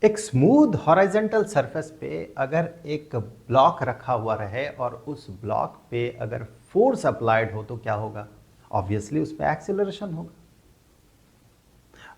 एक smooth horizontal surface पे अगर एक ब्लॉक रखा हुआ रहे और उस ब्लॉक पे अगर फोर्स अप्लाइड हो तो क्या होगा? ऑब्वियसली उस पे एक्सेलरेशन होगा।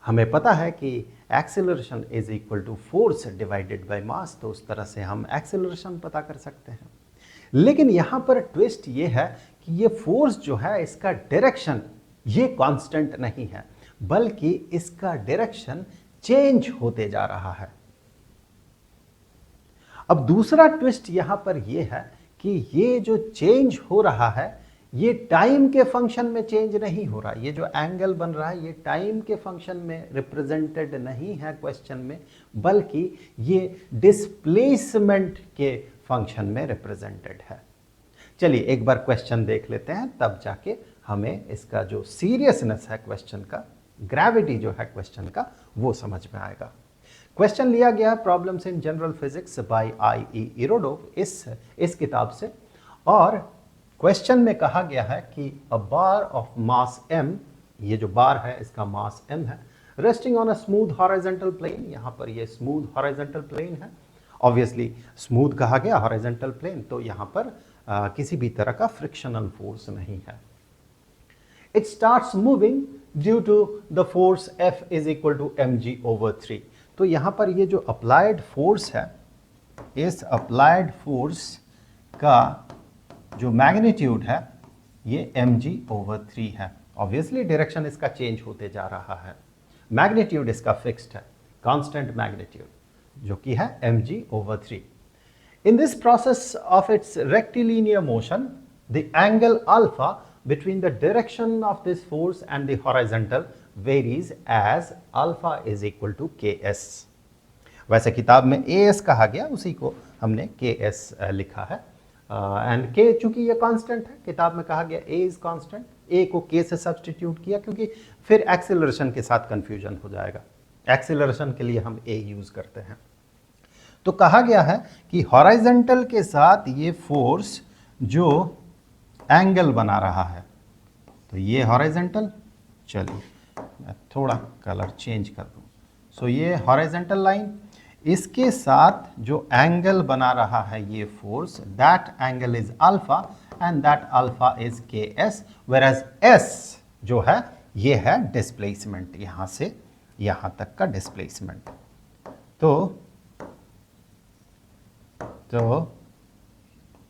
हमें पता है कि acceleration is equal to force divided by mass, तो उस तरह से हम एक्सेलरेशन पता कर सकते हैं। लेकिन यहां पर ट्विस्ट ये है कि ये फोर्स जो है इसका डायरेक्शन ये कांस्टेंट नहीं है, बल्कि इसका डायरेक्शन चेंज होते जा रहा है। अब दूसरा ट्विस्ट यहां पर यह है कि ये जो चेंज हो रहा है ये टाइम के फंक्शन में चेंज नहीं हो रहा। ये जो एंगल बन रहा है ये टाइम के फंक्शन में रिप्रेजेंटेड नहीं है क्वेश्चन में, बल्कि ये डिस्प्लेसमेंट के फंक्शन में रिप्रेजेंटेड है। चलिए एक बार क्वेश्चन देख लेते हैं, तब जाके हमें इसका जो सीरियसनेस है क्वेश्चन का, ग्रेविटी जो है क्वेश्चन का, वो समझ में आएगा। क्वेश्चन लिया गया problems in general physics bye I.E. Irodov इस किताब से, और क्वेश्चन में कहा गया है कि अ बार ऑफ मास m, ये जो बार है इसका मास m है, resting on a smooth horizontal plane. यहाँ पर ये स्मूथ हॉरिजॉन्टल प्लेन है। ऑब्वियसली स्मूथ कहा गया, हॉरिजॉन्टल प्लेन, तो यहाँ पर किसी भी तरह का फ्रिक्शनल फोर्स नहीं है। It starts moving due to the force F is equal to mg/3। तो यहाँ पर ये जो अप्लाइड फोर्स है, इस अप्लाइड फोर्स का जो मैग्नीट्यूड है ये mg/3 है। ऑब्वियसली डायरेक्शन इसका चेंज होते जा रहा है। मैग्नीट्यूड इसका फिक्स्ड है, कांस्टेंट मैग्नीट्यूड, जो कि है mg/3। In this process of its rectilinear motion, the angle alpha between the direction of this force and the horizontal varies as alpha is equal to ks। वैसे किताब में as कहा गया, उसी को हमने ks लिखा है, एंड k चूंकि ये कांस्टेंट है, किताब में कहा गया a इज कांस्टेंट, a को k से सब्सटीट्यूट किया क्योंकि फिर एक्सेलरेशन के साथ कंफ्यूजन हो जाएगा। एक्सेलरेशन के लिए हम a यूज करते हैं। तो कहा गया है कि हॉरिजॉन्टल के साथ ये फोर्स जो एंगल बना रहा है, तो ये हॉरिजॉन्टल, चलिए मैं थोड़ा कलर चेंज कर दूं। सो ये हॉरिजॉन्टल लाइन, इसके साथ जो एंगल बना रहा है ये force, that angle is alpha and that alpha is के एस, वेयरएज एस जो है ये है डिस्प्लेसमेंट, यहां से यहां तक का डिस्प्लेसमेंट। तो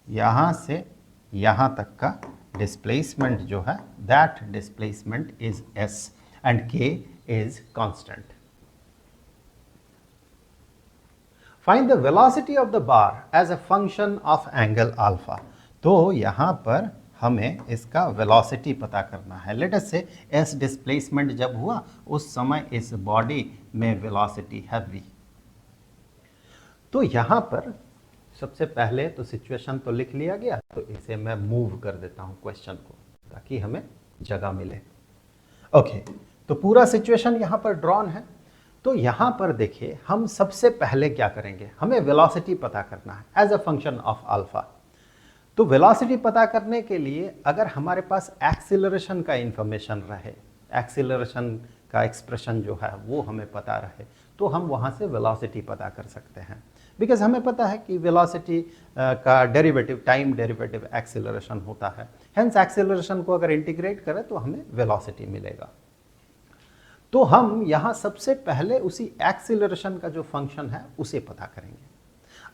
यहां से यहां तक का डिस्प्लेसमेंट जो है, that displacement is s and k is constant. Find the velocity of the bar as a function of angle alpha. तो यहां पर हमें इसका वेलोसिटी पता करना है। लेट अस से s डिस्प्लेसमेंट जब हुआ उस समय इस बॉडी में वेलोसिटी है v। तो यहां पर सबसे पहले तो सिचुएशन तो लिख लिया गया, तो इसे मैं मूव कर देता हूं क्वेश्चन को, ताकि हमें जगह मिले। ओके, तो पूरा सिचुएशन यहां पर ड्रॉन है। तो यहां पर देखिए, हम सबसे पहले क्या करेंगे, हमें वेलोसिटी पता करना है as a function of alpha. तो वेलोसिटी पता करने के लिए अगर हमारे पास एक्सीलरेशन का इंफॉर्मेशन रहे, एक्सीलरेशन का एक्सप्रेशन जो है वो हमें पता रहे, तो हम वहां से वेलोसिटी पता कर सकते हैं। बिकॉज हमें पता है कि वेलोसिटी का डेरिवेटिव टाइम डेरिवेटिव एक्सेलरेशन होता है। हेंस एक्सेलरेशन को अगर इंटीग्रेट करें तो हमें वेलोसिटी मिलेगा। तो हम यहाँ सबसे पहले उसी एक्सेलरेशन का जो फंक्शन है उसे पता करेंगे।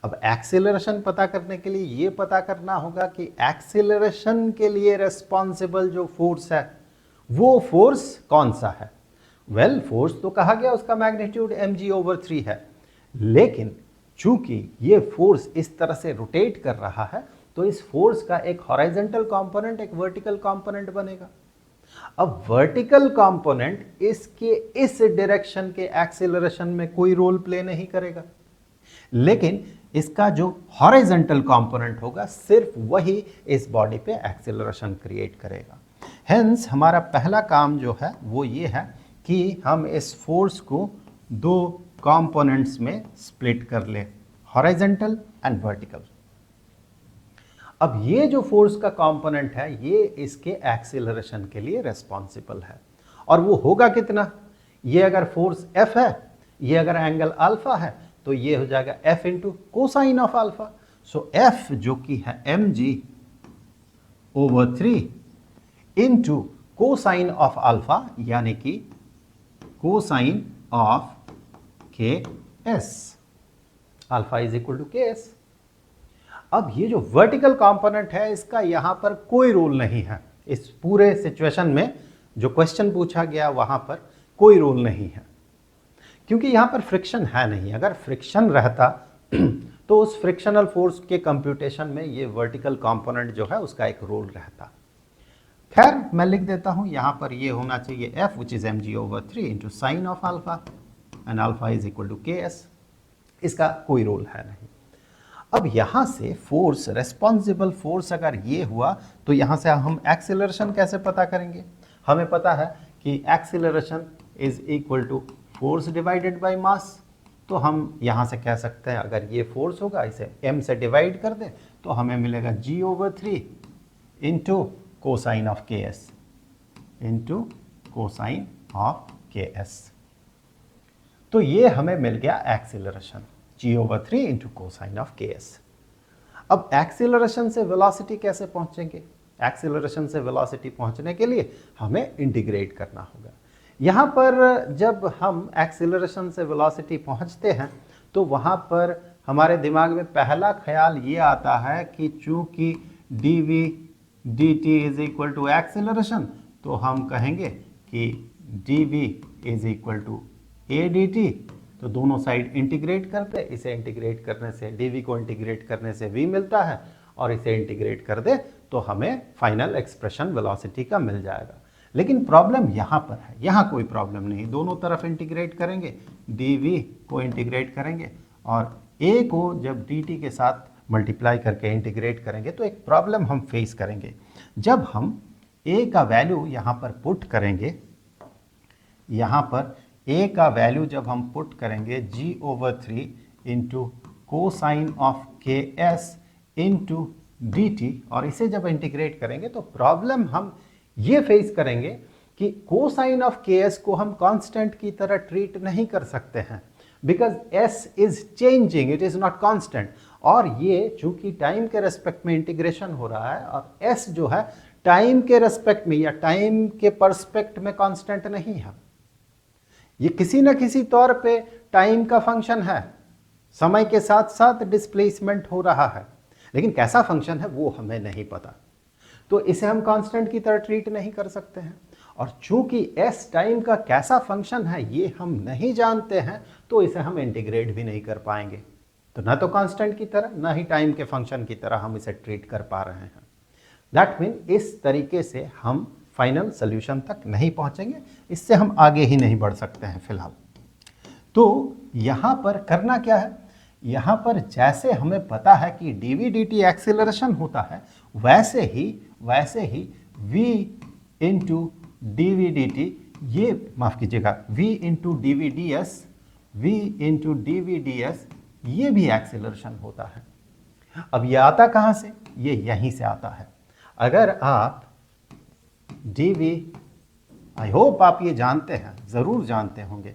अब एक्सेलरेशन पता करने के लिए ये पता करना होगा कि एक्सेलरेशन के लिए रेस्पॉन्सिबल जो फोर्स है वो फोर्स कौन सा है। वेल, फोर्स तो कहा गया उसका मैग्नीट्यूड mg/3 है, लेकिन चूंकि ये फोर्स इस तरह से रोटेट कर रहा है तो इस फोर्स का एक हॉरिजॉन्टल कंपोनेंट, एक वर्टिकल कंपोनेंट बनेगा। अब वर्टिकल कंपोनेंट इसके इस डायरेक्शन के एक्सेलरेशन में कोई रोल प्ले नहीं करेगा, लेकिन इसका जो हॉरिजॉन्टल कंपोनेंट होगा सिर्फ वही इस बॉडी पे एक्सेलरेशन क्रिएट करेगा। हेंस हमारा पहला काम जो है वो ये है कि हम इस फोर्स को दो कंपोनेंट्स में स्प्लिट कर ले, हॉरिजॉन्टल एंड वर्टिकल। अब ये जो फोर्स का कंपोनेंट है ये इसके एक्सेलरेशन के लिए रेस्पॉन्सिबल है, और वो होगा कितना, ये अगर फोर्स F है, ये अगर एंगल अल्फा है, तो ये हो जाएगा f into cosine of alpha. So f जो कि है mg/3 into cosine of alpha यानी कि cosine of ks, alpha is equal to ks। अब ये जो वर्टिकल कंपोनेंट है इसका यहां पर कोई रोल नहीं है, इस पूरे सिचुएशन में जो क्वेश्चन पूछा गया वहां पर कोई रोल नहीं है, क्योंकि यहां पर फ्रिक्शन है नहीं। अगर फ्रिक्शन रहता तो उस फ्रिक्शनल फोर्स के कंप्यूटेशन में ये वर्टिकल कंपोनेंट जो है उसका एक रोल रहता। खैर मैं लिख देता हूं यहां पर ये होना चाहिए f which is mg/3 into sine of alpha and alpha is equal to ks। इसका कोई रोल है नहीं। अब यहां से फोर्स, रेस्पॉन्सिबल फोर्स अगर ये हुआ तो यहां से हम एक्सीलरेशन कैसे पता करेंगे? हमें पता है कि acceleration is equal to force divided by mass. तो हम यहां से कह सकते हैं अगर ये फोर्स होगा इसे m से डिवाइड कर दें तो हमें मिलेगा g/3 into cosine of ks, into cosine of ks। तो ये हमें मिल गया acceleration, g/3 into cosine of ks। अब एक्सीलरेशन से वेलोसिटी कैसे पहुंचेंगे? एक्सीलरेशन से वेलोसिटी पहुंचने के लिए हमें इंटीग्रेट करना होगा। यहाँ पर जब हम एक्सीलरेशन से वेलोसिटी पहुंचते हैं तो वहाँ पर हमारे दिमाग में पहला ख्याल ये आता है कि चूंकि dv dt is equal to acceleration, तो हम कहेंगे कि dv is equal to a dt। तो दोनों साइड इंटीग्रेट करते, इसे इंटीग्रेट करने से dv को इंटीग्रेट करने से v मिलता है और इसे इंटीग्रेट कर दे तो हमें फाइनल एक्सप्रेशन वेलोसिटी का मिल जाएगा। लेकिन प्रॉब्लम यहाँ पर है, यहाँ कोई प्रॉब्लम नहीं। दोनों तरफ इंटीग्रेट करेंगे, dv को इंटीग्रेट करेंगे और a को जब dt के साथ मल्टीप्लाई करके इंटीग्रेट करेंगे तो एक प्रॉब्लम हम फेस करेंगे। जब हम a का वैल्यू यहाँ पर पुट करेंगे, यहाँ पर a का वैल्यू जब हम पुट करेंगे g/3 into cosine of ks into dt और इसे जब इंटीग्रेट करेंगे तो प्रॉब्लम हम ये फेस करेंगे कि कोसाइन ऑफ ks को हम कांस्टेंट की तरह ट्रीट नहीं कर सकते हैं, because s is changing, it is not constant. और ये चूंकि टाइम के रेस्पेक्ट में इंटीग्रेशन हो रहा है और s जो है टाइम के रेस्पेक्ट में या टाइम के पर्सपेक्ट में कांस्टेंट नहीं है, ये किसी न किसी तौर पे टाइम का फंक्शन है, समय के साथ साथ डिस्प्लेसमेंट हो रहा है, लेकिन कैसा फंक्शन है वो हमें नहीं पता। तो इसे हम कांस्टेंट की तरह ट्रीट नहीं कर सकते हैं। और चूंकि s टाइम का कैसा फंक्शन है ये हम नहीं जानते हैं तो इसे हम इंटीग्रेट भी नहीं कर पाएंगे। तो ना तो कांस्टेंट की तरह ना ही टाइम के फंक्शन की तरह हम इसे ट्रीट कर पा रहे हैं। दैट मीन इस तरीके से हम फाइनल सोल्यूशन तक नहीं पहुंचेंगे, इससे हम आगे ही नहीं बढ़ सकते हैं फिलहाल। तो यहाँ पर करना क्या है? यहाँ पर जैसे हमें पता है कि dv dt एक्सीलरेशन होता है, वैसे ही v इंटू dv dt, ये माफ़ कीजिएगा v इंटू dv ds, ये भी एक्सीलरेशन होता है। अब ये आता कहाँ से? ये यहीं से आता है। अगर आप dv, आई होप आप ये जानते हैं, ज़रूर जानते होंगे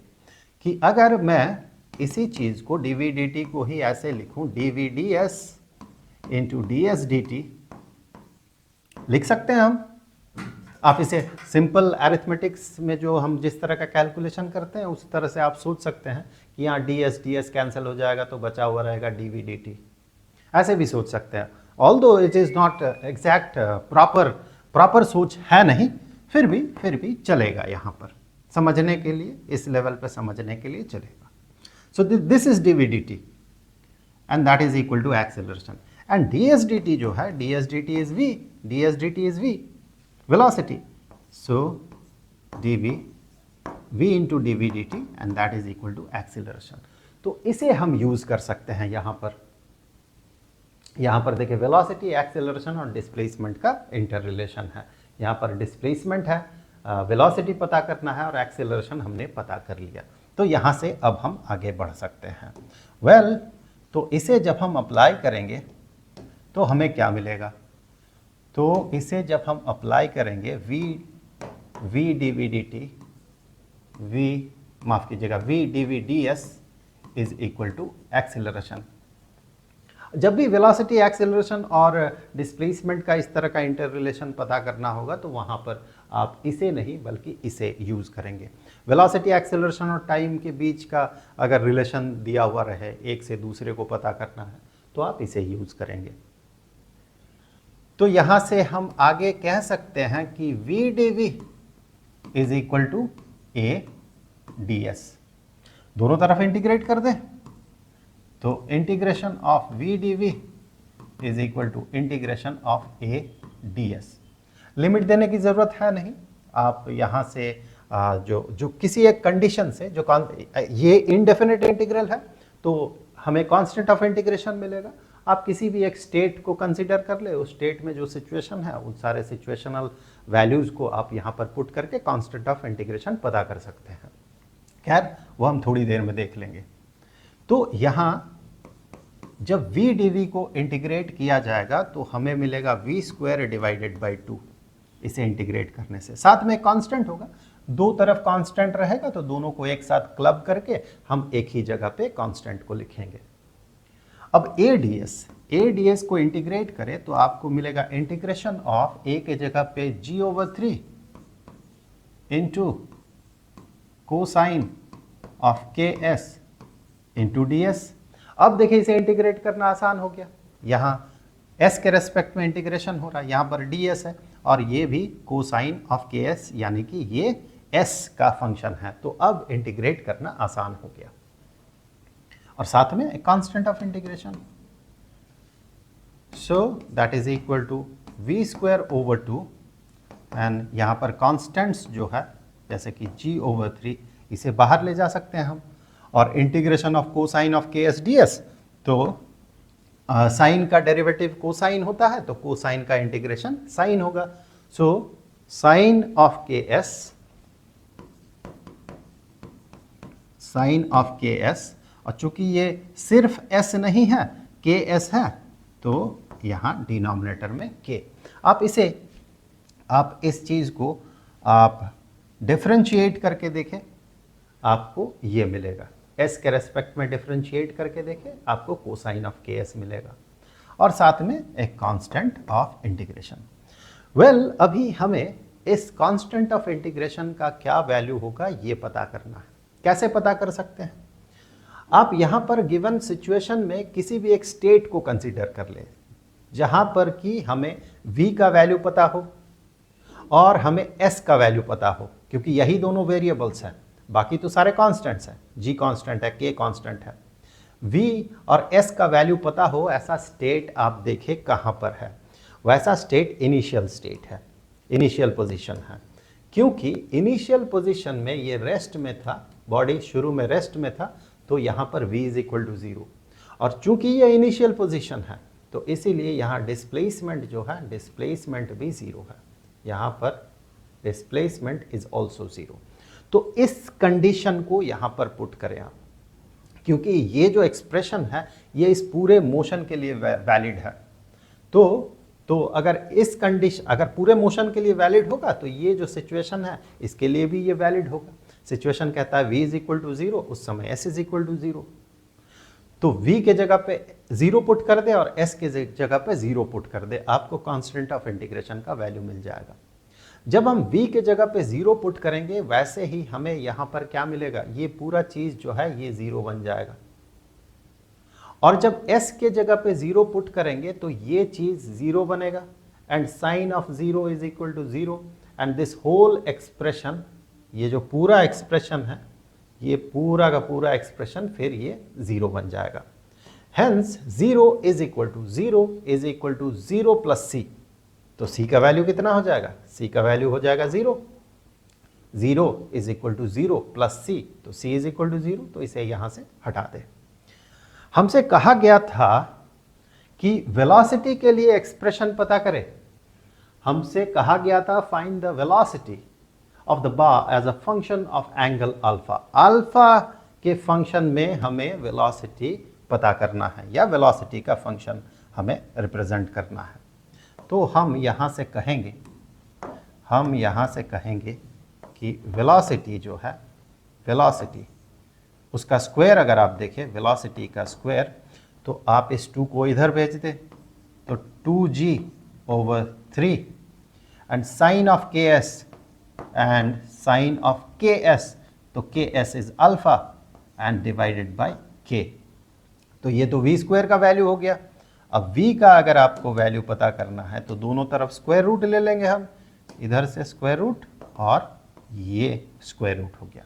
कि अगर मैं इसी चीज़ को dv dt को ही ऐसे लिखूं dv ds into ds dt, लिख सकते हैं हम। आप इसे सिंपल अरिथमेटिक्स में जो हम जिस तरह का कैलकुलेशन करते हैं उस तरह से आप सोच सकते हैं कि यहाँ ds कैंसिल हो जाएगा तो बचा हुआ रहेगा dv dt, ऐसे भी सोच सकते हैं। Although it is not exact proper सोच है नहीं, फिर भी चलेगा, यहाँ पर समझने के लिए, इस लेवल पर समझने के लिए चलेगा। So this is dv dt and that is equal to acceleration, and ds dt जो है ds dt is v, velocity. So v into dv dt and that is equal to acceleration. तो इसे हम यूज कर सकते हैं यहाँ पर देखिए वेलोसिटी, एक्सेलरेशन और डिस्प्लेसमेंट का इंटर रिलेशन है। यहाँ पर डिस्प्लेसमेंट है, वेलोसिटी पता करना है और एक्सेलरेशन हमने पता कर लिया। तो यहाँ से अब हम आगे बढ़ सकते हैं। वेल, तो इसे जब हम अप्लाई करेंगे तो हमें क्या मिलेगा? तो इसे जब हम अप्लाई करेंगे v dv dt, v dv ds is equal to acceleration. जब भी वेलोसिटी, एक्सेलरेशन और डिस्प्लेसमेंट का इस तरह का इंटर रिलेशन पता करना होगा तो वहाँ पर आप इसे नहीं बल्कि इसे यूज़ करेंगे। वेलोसिटी, एक्सेलरेशन और टाइम के बीच का अगर रिलेशन दिया हुआ रहे, एक से दूसरे को पता करना है तो आप इसे यूज़ करेंगे। तो यहाँ से हम आगे कह सकते हैं कि v d v is equal to a d s. दोनों तरफ इंटीग्रेट कर दें तो integration of v d v is equal to integration of a d s. Limit देने की ज़रूरत है नहीं, आप यहाँ से जो किसी एक कंडीशन से जो ये इनडेफिनेट इंटीग्रल है तो हमें कांस्टेंट ऑफ इंटीग्रेशन मिलेगा। आप किसी भी एक स्टेट को कंसीडर कर ले, उस स्टेट में जो सिचुएशन है उन सारे सिचुएशनल वैल्यूज़ को आप यहाँ पर पुट करके कांस्टेंट ऑफ इंटीग्रेशन पता कर सकते हैं। खैर वो हम थोड़ी देर में देख लेंगे। तो यहाँ जब v dv को इंटीग्रेट किया जाएगा तो हमें मिलेगा v स्क्वायर डिवाइडेड बाई 2। इसे इंटीग्रेट करने से साथ में कांस्टेंट होगा, दो तरफ कांस्टेंट रहेगा तो दोनों को एक साथ क्लब करके हम एक ही जगह पे कांस्टेंट को लिखेंगे। अब ए डी एस को इंटीग्रेट करें तो आपको मिलेगा इंटीग्रेशन ऑफ a के जगह पे g/3 इंटू कोसाइन ऑफ के एस इंटू डी एस। अब देखिए इसे इंटीग्रेट करना आसान हो गया, यहाँ s के रेस्पेक्ट में इंटीग्रेशन हो रहा है, यहाँ पर ds है और ये भी कोसाइन ऑफ के एस यानी कि ये s का फंक्शन है। तो अब इंटीग्रेट करना आसान हो गया और साथ में एक constant of integration, so that is equal to v square over 2 and यहाँ पर कांस्टेंट्स जो है जैसे कि g/3 इसे बाहर ले जा सकते हैं हम, और इंटीग्रेशन ऑफ कोसाइन ऑफ के एस डी एस, तो साइन का डेरिवेटिव कोसाइन होता है तो कोसाइन का इंटीग्रेशन साइन होगा। सो साइन ऑफ के एस, साइन ऑफ के एस, और चूंकि ये सिर्फ s नहीं है के एस है तो यहाँ डिनोमिनेटर में k। आप इस चीज़ को आप डिफरेंशिएट करके देखें, आपको ये मिलेगा। s के रेस्पेक्ट में डिफरेंशिएट करके देखें, आपको कोसाइन ऑफ के एस मिलेगा और साथ में एक कांस्टेंट ऑफ इंटीग्रेशन। वेल अभी हमें इस कांस्टेंट ऑफ इंटीग्रेशन का क्या वैल्यू होगा ये पता करना है। कैसे पता कर सकते हैं? आप यहाँ पर गिवन सिचुएशन में किसी भी एक स्टेट को कंसीडर कर ले जहाँ पर कि हमें v का वैल्यू पता हो और हमें s का वैल्यू पता हो, क्योंकि यही दोनों वेरिएबल्स हैं, बाकी तो सारे कांस्टेंट्स हैं, g कांस्टेंट है, k कांस्टेंट है। v और s का वैल्यू पता हो ऐसा स्टेट आप देखें कहाँ पर है। वैसा स्टेट इनिशियल स्टेट है, इनिशियल पोजीशन है, क्योंकि इनिशियल पोजीशन में ये रेस्ट में था, बॉडी शुरू में रेस्ट में था, तो यहाँ पर v इज इक्वल टू 0, और चूंकि ये इनिशियल पोजीशन है तो इसीलिए यहाँ डिस्प्लेसमेंट जो है, डिस्प्लेसमेंट भी 0 है, यहाँ पर डिस्प्लेसमेंट इज ऑल्सो 0। तो इस कंडीशन को यहाँ पर पुट करें आप, क्योंकि ये जो एक्सप्रेशन है ये इस पूरे मोशन के लिए वैलिड है। तो अगर इस कंडीशन, अगर पूरे मोशन के लिए वैलिड होगा तो ये जो सिचुएशन है इसके लिए भी ये वैलिड होगा। सिचुएशन कहता है v इज इक्वल टू 0, उस समय s इज इक्वल टू 0, तो v के जगह पे 0 पुट कर दे और s के जगह पे 0 पुट कर दे, आपको कांस्टेंट ऑफ इंटीग्रेशन का वैल्यू मिल जाएगा। जब हम v के जगह पे 0 पुट करेंगे वैसे ही हमें यहाँ पर क्या मिलेगा, ये पूरा चीज़ जो है ये 0 बन जाएगा, और जब s के जगह पे 0 पुट करेंगे तो ये चीज़ 0 बनेगा and sine of 0 is equal to 0 and this whole expression, ये जो पूरा एक्सप्रेशन है ये पूरा का पूरा एक्सप्रेशन फिर ये 0 बन जाएगा। Hence 0 is equal to 0 is equal to 0 plus c, तो c का वैल्यू कितना हो जाएगा, c का वैल्यू हो जाएगा 0, 0 is equal to 0 plus c, तो c इज इक्वल टू 0, तो इसे यहाँ से हटा दें। हमसे कहा गया था कि वेलोसिटी के लिए एक्सप्रेशन पता करें, हमसे कहा गया था find the velocity of the bar as a function of angle alpha. Alpha के फंक्शन में हमें वेलोसिटी पता करना है या वेलोसिटी का फंक्शन हमें रिप्रेजेंट करना है। तो हम यहाँ से कहेंगे कि वेलोसिटी जो है, वेलोसिटी उसका स्क्वायर अगर आप देखें, वेलोसिटी का स्क्वायर, तो आप इस 2 को इधर भेज दें तो 2g/3 and sine of ks and sine of ks, तो ks is alpha and divided by k। तो ये तो v स्क्वायर का वैल्यू हो गया। अब v का अगर आपको वैल्यू पता करना है तो दोनों तरफ स्क्वायर रूट ले लेंगे हम, इधर से स्क्वायर रूट और ये स्क्वायर रूट हो गया।